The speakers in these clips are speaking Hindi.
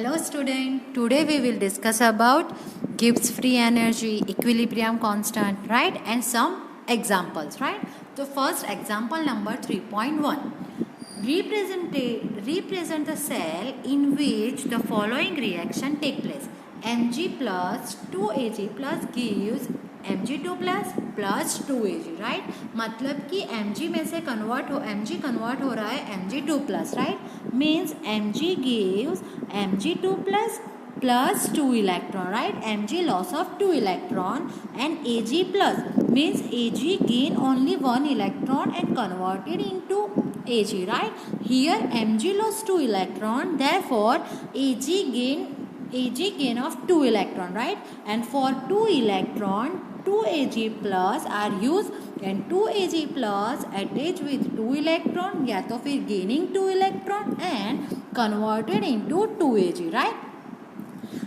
Hello student, today we will discuss about Gibbs free energy, equilibrium constant, right, and some examples, right. So first example number 3.1. Represent the cell in which the following reaction take place. Mg plus 2Ag plus gives Mg2 plus 2Ag, right. मतलब कि Mg में से Mg कन्वर्ट हो रहा है Mg2 plus, right. Means Mg gives Mg2 plus 2 electron, right. Mg loss of 2 electron and Ag plus means Ag gain only 1 electron and converted into Ag, right. Here Mg lost 2 electron, therefore Ag gain of 2 electron, right. And for 2 electron 2Ag plus are used and 2Ag plus attached with 2 electron या तो फिर gaining 2 electron and converted into 2Ag, right.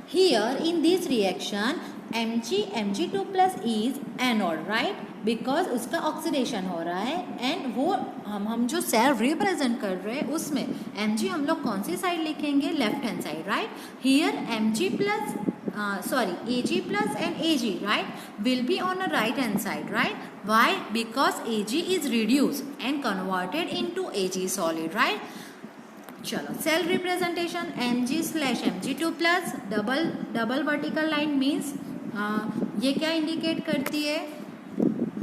Here in this reaction Mg2 plus is anode, right, because उसका ऑक्सीडेशन हो रहा है एंड वो हम जो सेल रिप्रेजेंट कर रहे हैं उसमें Mg हम लोग कौन सी साइड लिखेंगे, left hand side, right. Here Mg plus Ag plus and Ag, right, will be on a right hand side, right. Why? Because Ag is reduced and converted into Ag solid, right. चलो cell representation Mg slash Mg2 plus double vertical line means ये क्या इंडिकेट करती है,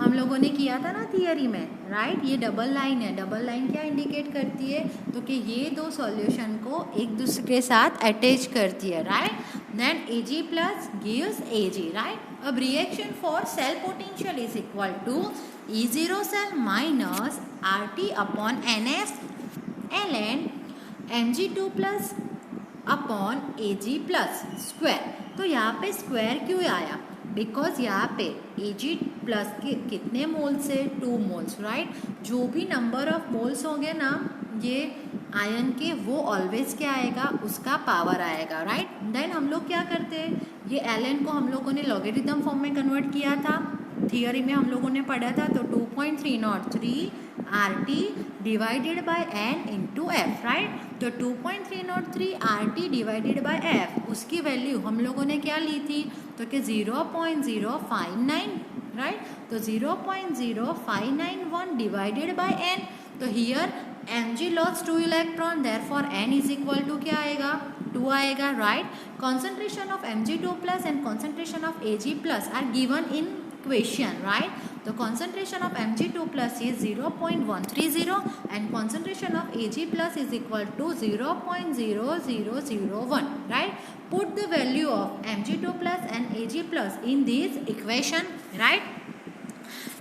हम लोगों ने किया था ना थियरी में, राइट. ये डबल लाइन है. डबल लाइन क्या इंडिकेट करती है, तो कि ये दो सॉल्यूशन को एक दूसरे के साथ अटैच करती है, right. Then Ag plus gives Ag, right. अब reaction for cell potential is equal to E0 cell minus RT upon NF ln Mg2 plus upon Ag plus square. तो यहाँ पे स्क्वायर क्यों आया, बिकॉज यहाँ पे Ag प्लस के कितने मोल्स है, 2 मोल्स, राइट. जो भी नंबर ऑफ मोल्स होंगे ना ये आयन के, वो ऑलवेज क्या आएगा, उसका पावर आएगा, राइट. देन हम लोग क्या करते हैं, ये ln को हम लोगों ने लॉगरिथम फॉर्म में कन्वर्ट किया था, थियोरी में हम लोगों ने पढ़ा था. तो 2.303 RT divided by n into F, right. तो 2.303 RT डिवाइडेड बाय एफ, उसकी वैल्यू हम लोगों ने क्या ली थी, तो कि 0.059, राइट. तो 0.0591 डिवाइडेड बाय n. तो here Mg loss 2 electron, therefore n is equal to क्या आएगा, 2 आएगा, right. Concentration of Mg2 plus and concentration of Ag plus are given in question, right. तो concentration of Mg2 plus is 0.130 and concentration of Ag plus is equal to 0.0001, right. Put the value of Mg2 plus and Ag plus in this equation, right.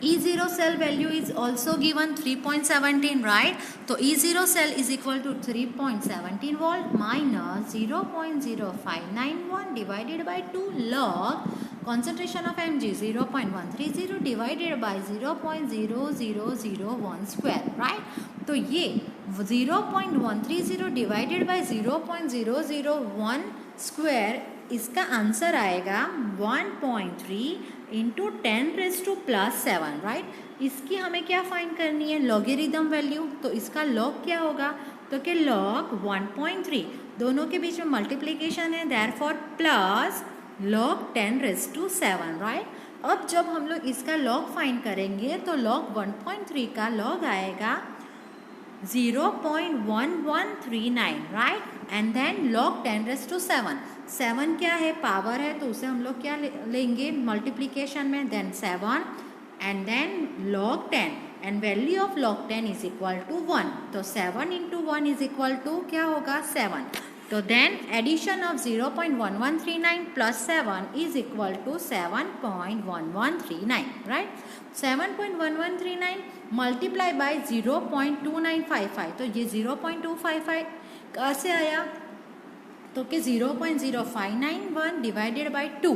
E0 cell value is also given 3.17, right. तो E0 cell is equal to 3.17 volt minus 0.0591 divided by 2 log concentration of Mg 0.130 divided by 0.0001 square, right. तो ये 0.130 divided by 0.001 square, इसका आंसर आएगा 1.3 इंटू 10⁻⁻⁷, राइट. इसकी हमें क्या फाइंड करनी है, लॉगरिथम वैल्यू. तो इसका लॉग क्या होगा, तो कि लॉग 1.3, दोनों के बीच में मल्टीप्लिकेशन है, देयरफॉर प्लस लॉग 10⁻⁷, राइट. अब जब हम लोग इसका लॉग फाइंड करेंगे तो लॉग 1.3 का लॉग आएगा 0.1139, राइट. एंड देन लॉग 10⁻⁷, 7 क्या है, पावर है, तो उसे हम लोग क्या लेंगे मल्टीप्लिकेशन में, then 7 and then log 10 and value of log 10 is equal to 1. तो 7 इंटू 1 इज इक्वल टू क्या होगा, 7. तो then addition of 0.1139 plus 7 is equal to 7.1139, right. 7.1139 multiply by 0.2955, तो ये 0.255 कहाँ से आया, तो कि 0.0591 divided by 2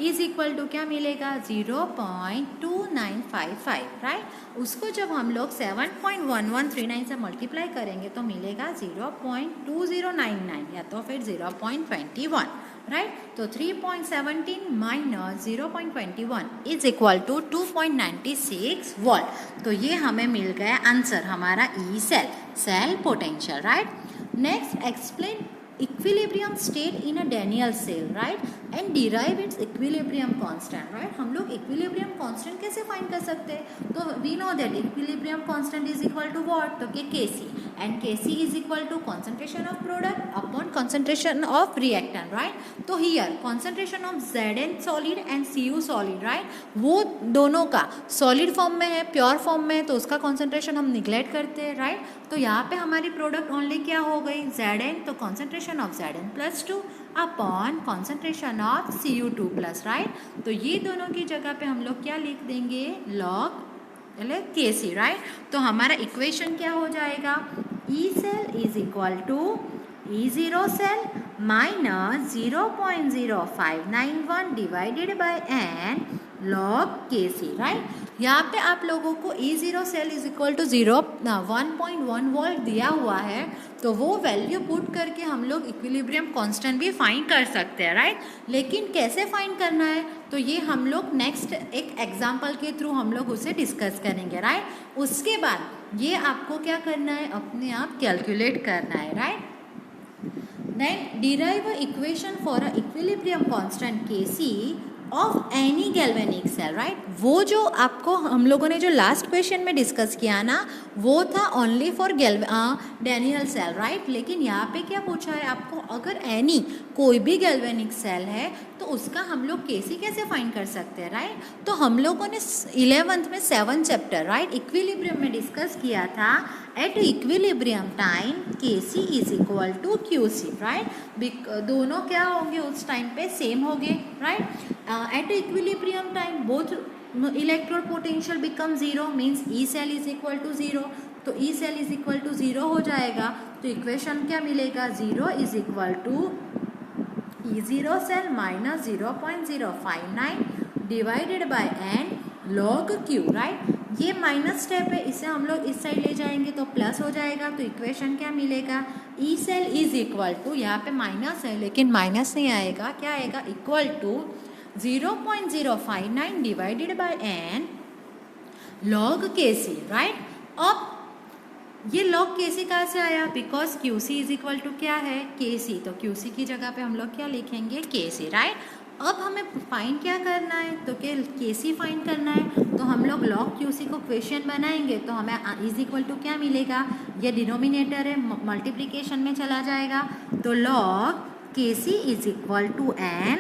is equal to क्या मिलेगा, 0.2955, राइट. उसको जब हम लोग 7.1139 से मल्टीप्लाई करेंगे तो मिलेगा 0.2099 या तो फिर 0.21, राइट. तो 3.17 minus 0.21 is equal to 2.96 volt. तो ये हमें मिल गया आंसर हमारा E cell potential, right. Next explain equilibrium state in a Daniell cell, right, and derive its equilibrium constant, right. हम लोग equilibrium constant कैसे find कर सकते हैं? तो we know that equilibrium constant is equal to what? तो क्या Kc, and Kc is equal to concentration of product upon concentration of reactant, right. तो here concentration of Zn solid and Cu solid, right, वो दोनों का solid form में है, pure form में है, तो उसका concentration हम neglect करते हैं, right. तो यहाँ पे हमारी प्रोडक्ट ओनली क्या हो गई? Zn, तो concentration of Zn+2 upon concentration of Cu2+, right. तो ये दोनों की जगह पे हम लोग क्या लिख देंगे? log Kc, right. तो हमारा इक्वेशन क्या हो जाएगा? E cell is equal to E0 cell minus 0.0591 divided by n log Kc, right. यहाँ पे आप लोगों को E0 cell is equal to 1.1 volt दिया हुआ है, तो वो वैल्यू पुट करके हम लोग इक्विलिब्रियम कांस्टेंट भी फाइंड कर सकते हैं, राइट. लेकिन कैसे फाइंड करना है, तो ये हम लोग नेक्स्ट एक एग्जांपल के थ्रू हम लोग उसे डिस्कस करेंगे, राइट. उसके बाद ये आपको क्या करना है? अपने आप कैलकुलेट करना है, right. Then derive a equation for a equilibrium constant Kc of any galvanic cell, right. वो जो आपको हम लोगों ने जो लास्ट क्वेश्चन में डिस्कस किया ना, वो था only for Daniell cell, right. लेकिन यहाँ पे क्या पूछा है आपको? अगर एनी कोई भी गैल्वेनिक सेल है तो उसका हम लोग Kc कैसे फाइंड कर सकते हैं, राइट. तो हम लोगों ने 11th में 7 चैप्टर, राइट, इक्विलिब्रियम में डिस्कस किया था. At equilibrium time Kc is equal to Qc, right. दोनों क्या होंगे उस टाइम पे? सेम होंगे, right. At equilibrium time both electrode potential become 0, means E cell is equal to 0. तो E cell is equal to 0 हो जाएगा, तो इक्वेशन क्या मिलेगा? 0 is equal to E0 cell minus 0.059 divided by n log Q, right. ये माइनस स्टेप है, इसे हम लोग इस साइड ले जाएंगे तो प्लस हो जाएगा. तो इक्वेशन क्या मिलेगा? E cell is equal to, यहाँ पे माइनस है लेकिन माइनस नहीं आएगा, क्या आएगा? Equal to 0.059 divided by n log Kc, right. अब ये log Kc कहाँ से आया? Because Qc is equal to क्या है? Kc. तो Qc की जगह पे हम लोग क्या लिखेंगे? Kc, right. अब हमें फाइंड क्या करना है? तो क्या Kc फाइंड करना है, तो हम लोग log Qc को क्वेश्चन बनाएंगे तो हमें इज इक्वल टू क्या मिलेगा? ये डिनोमिनेटर है, मल्टीप्लिकेशन में चला जाएगा. तो log Kc is equal to n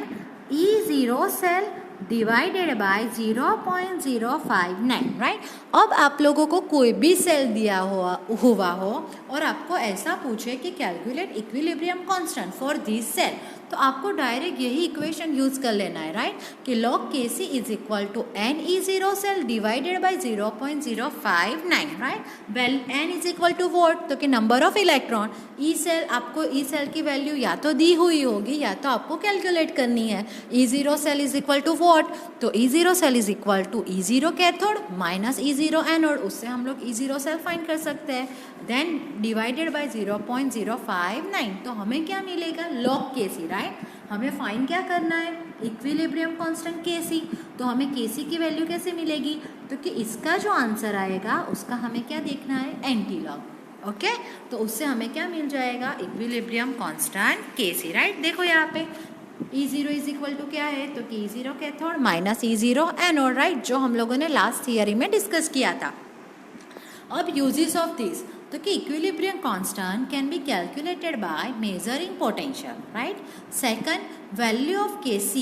E0 cell divided by 0.059, right. अब आप लोगों को कोई भी सेल दिया हुआ हो और आपको ऐसा पूछे कि calculate equilibrium constant for this cell, तो आपको डायरेक्ट यही इक्वेशन यूज़ कर लेना है, राइट. कि log Kc is equal to n E0 cell divided by 0.059, right. Well n is equal to what? तो कि number of electron. E cell, आपको E सेल की वैल्यू या तो दी हुई होगी या तो आपको कैलकुलेट करनी है. E0 cell is equal to what? तो E0 cell is equal to E0 cathode minus E0 anode. उससे हम लोग E0 सेल फाइंड कर सकते हैं. देन डिवाइडेड बाय 0.059, तो हमें क्या मिलेगा? log Kc, right. हमें फाइंड क्या करना है? Equilibrium constant Kc. तो हमें Kc की वैल्यू कैसे मिलेगी? तो कि इसका जो आंसर आएगा उसका हमें क्या देखना है? Anti log. ओके, तो उससे हमें क्या मिल जाएगा? Equilibrium constant Kc, right. देखो यहाँ पे E0 इज इक्वल टू क्या है? तो कि E0 cathode minus E0 anode, right, जो हम लोगों ने लास्ट थियरी में डिस्कस किया था. अब यूजेस ऑफ दिस, तो कि equilibrium constant can be calculated by measuring potential, right. Second, value of Kc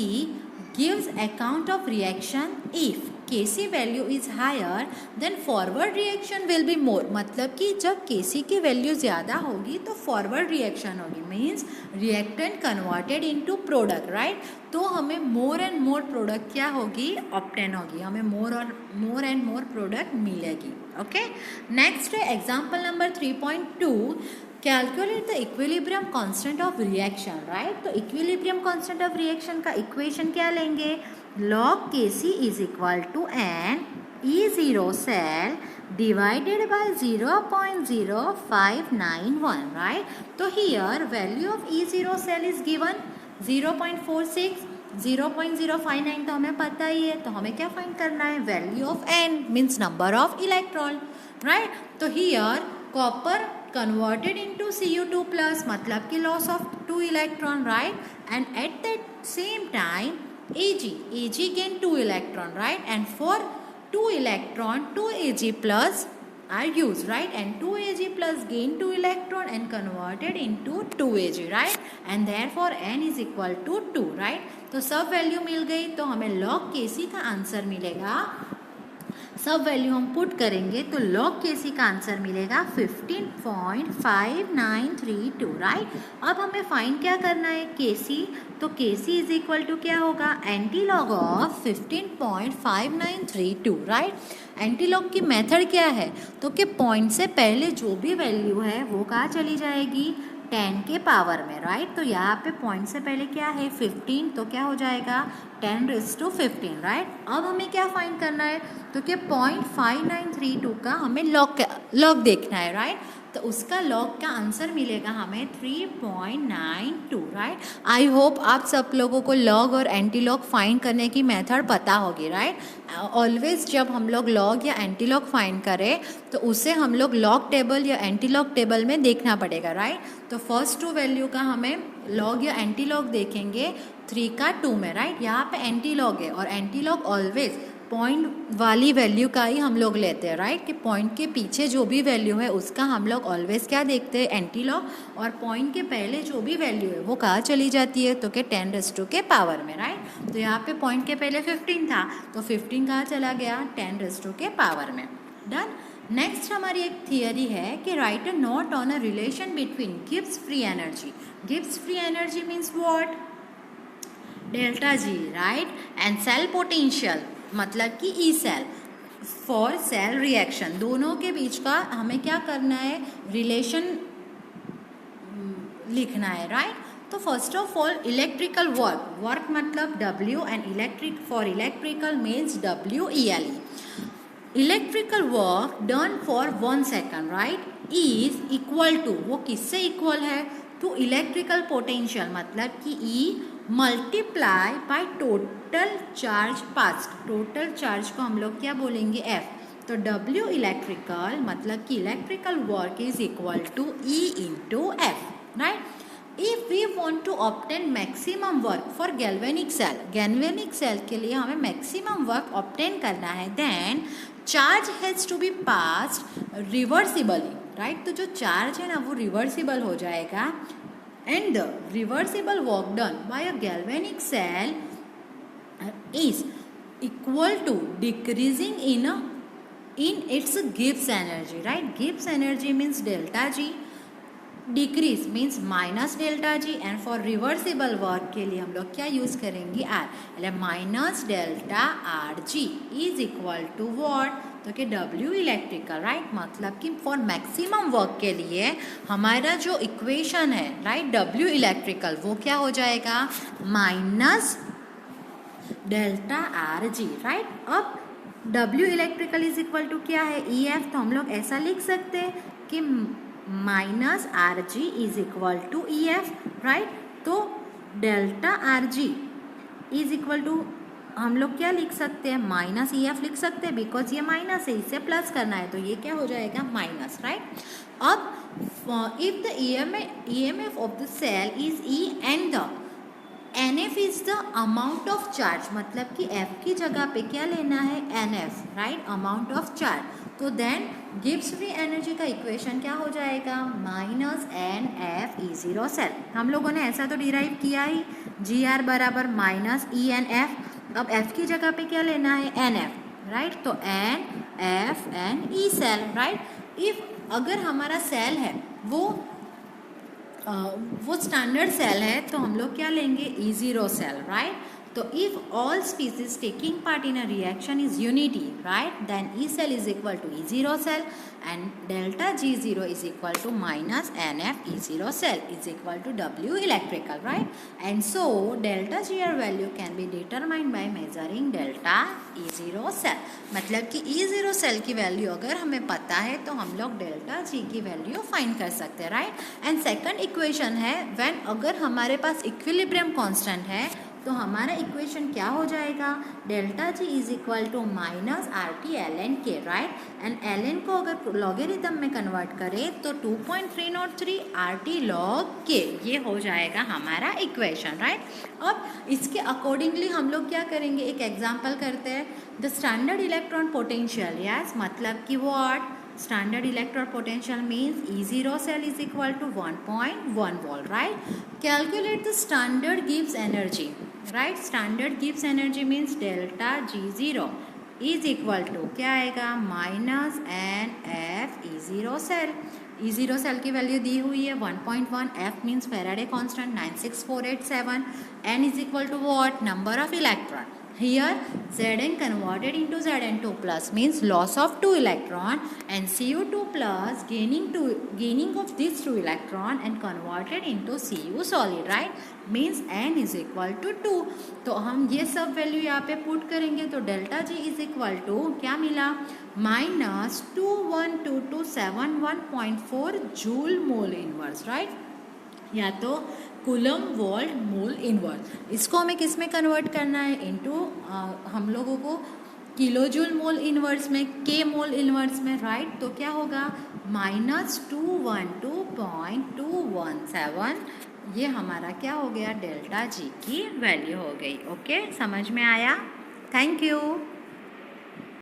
gives account of reaction if Kc value is higher then forward reaction will be more. मतलब कि जब Kc की वैल्यू ज़्यादा होगी तो फॉरवर्ड रिएक्शन होगी, means reactant converted into product, right. तो हमें मोर एंड मोर प्रोडक्ट क्या होगी? ऑब्टेन होगी. हमें मोर एंड मोर प्रोडक्ट मिलेगी. Okay, next example number 3.2, calculate the equilibrium constant of reaction, right. तो इक्विलिब्रियम कांस्टेंट ऑफ रिएक्शन का इक्वेशन क्या लेंगे? log Kc is equal to n E0 cell divided by 0.0591, right. तो here value of E0 cell is given 0.46, 0.059 तो हमें पता ही है. तो हमें क्या फाइंड करना है? Value of n means number of electron, right. तो here copper converted into Cu2 plus मतलब कि loss of 2 electron, right? And at that same time Ag gain 2 electron, right? And for 2 electron 2 Ag plus are used, right? And 2 Ag plus gain 2 electron and converted into 2 Ag, right? And therefore n is equal to 2, right? तो सब वैल्यू मिल गई, तो हमें log Kc का आंसर मिलेगा, सब वैल्यू हम पुट करेंगे तो log Kc का आंसर मिलेगा 15.5932, राइट। अब हमें फाइंड क्या करना है Kc, तो Kc इज इक्वल टू क्या होगा, anti log of 15.5932, right. Anti log की मेथड क्या है, तो कि पॉइंट से पहले जो भी वैल्यू है वो कहाँ चली जाएगी, 10 के पावर में, राइट। तो यहाँ पे पॉइंट से पहले क्या है 15, तो क्या हो जाएगा 10⁻15, राइट। अब हमें क्या फाइंड करना है, तो क्या 0.5932 का हमें लॉग देखना है, राइट। तो उसका लॉग का आंसर मिलेगा हमें 3.92, राइट। आई होप आप सब लोगों को लॉग और एंटी लॉग फाइंड करने की मेथड पता होगी, राइट। ऑलवेज जब हम लोग लॉग या एंटी लॉग फाइंड करें तो उसे हम लोग लॉग टेबल या एंटी लॉग टेबल में देखना पड़ेगा, राइट। तो फर्स्ट 2 वैल्यू का हमें लॉग या एंटी लॉग देखेंगे 3 का 2 में, राइट। यहाँ पे एंटी लॉग है और एंटी लॉग ऑलवेज पॉइंट वाली वैल्यू का ही हम लोग लेते हैं, राइट। कि पॉइंट के पीछे जो भी वैल्यू है उसका हम लोग ऑलवेज क्या देखते हैं, एंटी लॉग, और पॉइंट के पहले जो भी वैल्यू है वो कहाँ चली जाती है, तो कि 10⁻² के पावर में, राइट। तो यहाँ पे पॉइंट के पहले 15 था, तो 15 कहाँ चला गया, 10⁻² के पावर में। डन। नेक्स्ट हमारी एक थियरी है कि write a note on a relation between Gibbs free energy. Gibbs free energy means what, delta G, right, and cell potential मतलब कि E cell for cell reaction, दोनों के बीच का हमें क्या करना है, रिलेशन लिखना है, राइट। तो first of all electrical work, work मतलब W and electric for electrical means WELE। Electrical work done for 1 second, right, is equal to, वो किससे इक्वल है, टू इलेक्ट्रिकल पोटेंशियल मतलब कि E multiply by total charge past. Total charge को हम लोग क्या बोलेंगे, F। तो W इलेक्ट्रिकल मतलब कि electrical work is equal to E into F, right. If we want to obtain maximum work for galvanic cell, galvanic cell के लिए हमें मैक्सिमम वर्क ऑब्टेन करना है, then charge has to be passed reversibly, right. तो जो चार्ज है ना वो रिवर्सिबल हो जाएगा, and the reversible work done by a galvanic cell is equal to decreasing in its Gibbs energy, right. Gibbs energy means delta G, decrease means minus delta G, and for reversible work के लिए हम लोग क्या यूज करेंगे, R, मतलब minus delta RG is equal to what, तो कि W इलेक्ट्रिकल, राइट। मतलब कि फॉर मैक्सिमम वर्क के लिए हमारा जो इक्वेशन है, राइट, W इलेक्ट्रिकल वो क्या हो जाएगा, माइनस डेल्टा RG, राइट। अब W electrical is equal to क्या है, EF, तो हम लोग ऐसा लिख सकते हैं कि minus RG is equal to EF, right. तो delta RG is equal to हम लोग क्या लिख सकते हैं, माइनस EF लिख सकते हैं, बिकॉज ये माइनस है, इसे प्लस करना है, तो ये क्या हो जाएगा, माइनस, राइट। अब if the EMF of the cell is E and the NF is the amount of charge, मतलब कि F की जगह पे क्या लेना है, NF, right, amount of charge. तो देन गिब्स फ्री एनर्जी का इक्वेशन क्या हो जाएगा, माइनस NF E0 सेल। हम लोगों ने ऐसा तो डिराइव किया ही, GR बराबर माइनस ENF। अब F की जगह पे क्या लेना है, NF, राइट। तो NF and E cell, right. If अगर हमारा सेल है वो स्टैंडर्ड सेल है तो हम लोग क्या लेंगे, E0 सेल, राइट। तो if all species taking part in a reaction is unity, right, then E cell is equal to E0 cell and delta G0 is equal to minus NF E0 cell is equal to W electrical, right. And so delta GR value can be determined by measuring delta E0 cell. मतलब कि E0 सेल की वैल्यू अगर हमें पता है तो हम लोग डेल्टा G की वैल्यू फाइंड कर सकते हैं, राइट। एंड सेकंड इक्वेशन है व्हेन अगर हमारे पास इक्विलिब्रियम कांस्टेंट है तो हमारा इक्वेशन क्या हो जाएगा, delta G is equal to minus R T L N K, right. And L N को अगर लॉगरिथम में कन्वर्ट करें तो 2.303 आर टी लॉग के, ये हो जाएगा हमारा इक्वेशन, राइट। अब इसके अकॉर्डिंगली हम लोग क्या करेंगे, एक एग्जाम्पल करते हैं। The standard electron potential, yes, मतलब कि what, standard electrode potential means E0 cell is equal to 1.1 volt, right? Calculate the standard Gibbs energy, right? Standard Gibbs energy means delta G0 is equal to क्या आएगा, minus N F E0 cell. E0 cell की वैल्यू दी हुई है 1.1, F means Faraday constant 96487, N is equal to what, number of electron. Here Zn converted into Zn2 plus means loss of 2 electron, and Cu2 plus gaining of these 2 electron and converted into Cu solid, right? Means N is equal to 2। तो हम ये सब वैल्यू यहाँ पे पुट करेंगे तो delta G is equal to क्या मिला, minus 21271.4 joule mole inverse, right, या तो कूलम वोल्ट मोल इनवर्स। इसको हमें किस में कन्वर्ट करना है, इनटू हम लोगों को किलो जूल मोल इनवर्स में, के मोल इनवर्स में, राइट। तो क्या होगा, माइनस 212.217, ये हमारा क्या हो गया, डेल्टा जी की वैल्यू हो गई। ओके, समझ में आया? Thank you.